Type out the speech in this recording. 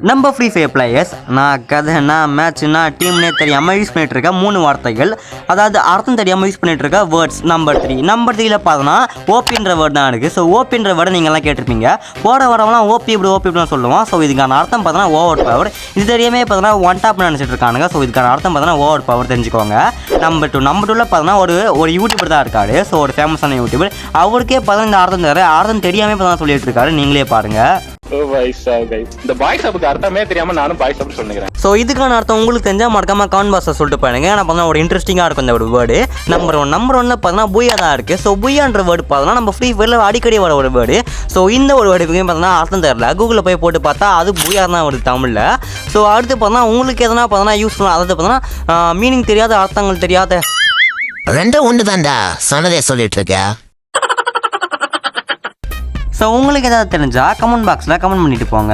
நம்ம free fire players நான் கதை நான் மேட்ச் நான் டீம்னே தெரியாமல் யூஸ் பண்ணிட்டு இருக்க 3 வார்த்தைகள், அதாவது அர்த்தம் தெரியாமல் யூஸ் பண்ணிட்டு இருக்க வேர்ட்ஸ். நம்பர் 3ல் பார்த்தோன்னா ஓபின்ற வேர்ட் தான் இருக்குது. ஸோ ஓபின்ற வேர்டை நீங்கள்லாம் கேட்டிருப்பீங்க. போட வரவங்களாம் ஓபி இப்படி சொல்லுவோம். ஸோ இதுக்கான அர்த்தம் பார்த்தோன்னா ஓவர் பவர். இது தெரியாமல் பார்த்தோன்னா ஒன் டாப் நினச்சிட்டு இருக்கானுங்க. ஸோ இதுக்கான அர்த்தம் பார்த்தோன்னா ஓவர் பவர் தெரிஞ்சுக்கோங்க. நம்பர் 2ல் பார்த்தோன்னா ஒரு யூடியூபர் தான் இருக்காரு. ஸோ ஒரு ஃபேமஸான யூடியூபர். அவருக்கே பார்த்தோன்னா இந்த அர்த்தம் தெரியாமல் பார்த்தோன்னா சொல்லிட்டு இருக்காரு. நீங்களே பாருங்க. இந்த பாய்ஸ் அப்புக்கு அர்த்தமே தெரியாம நானும் பாய்ஸ் அப்படி சொல்லுகிறேன். ஸோ இதுக்கான அர்த்தம் உங்களுக்கு தெரிஞ்சால் மறக்காம கமெண்ட் பாக்ஸில் சொல்லிட்டு போயிடுங்க. ஏன்னா பார்த்தா ஒரு இன்ட்ரெஸ்டிங்காக இருக்கும் இந்த ஒரு வேர்டு. நம்பர் 1 பார்த்தோன்னா புய்யா தான் இருக்குது. ஸோ புய்யான்ற வேர்டு பார்த்தோன்னா நம்ம ஃப்ரீ ஃபயரில் அடிக்கடி வர ஒரு வேர்டு. ஸோ இந்த ஒரு வேர்டுக்கு பார்த்தோன்னா அர்த்தம் தெரியல. கூகுளில் போய் போட்டு பார்த்தா அது புய்யா தான் வருது தமிழில். ஸோ அடுத்து பார்த்தோன்னா உங்களுக்கு எதனா பார்த்தோன்னா யூஸ் பண்ணலாம். அதாவது பார்த்தோன்னா மீனிங் தெரியாத, அர்த்தங்கள் தெரியாத. ரெண்டும் ஒன்று தான்டா, சொன்னதே சொல்லிட்டு இருக்க. ஸோ உங்களுக்கு எதாவது தெரிஞ்சால் கமெண்ட் பாக்ஸில் கமெண்ட் பண்ணிட்டு போங்க.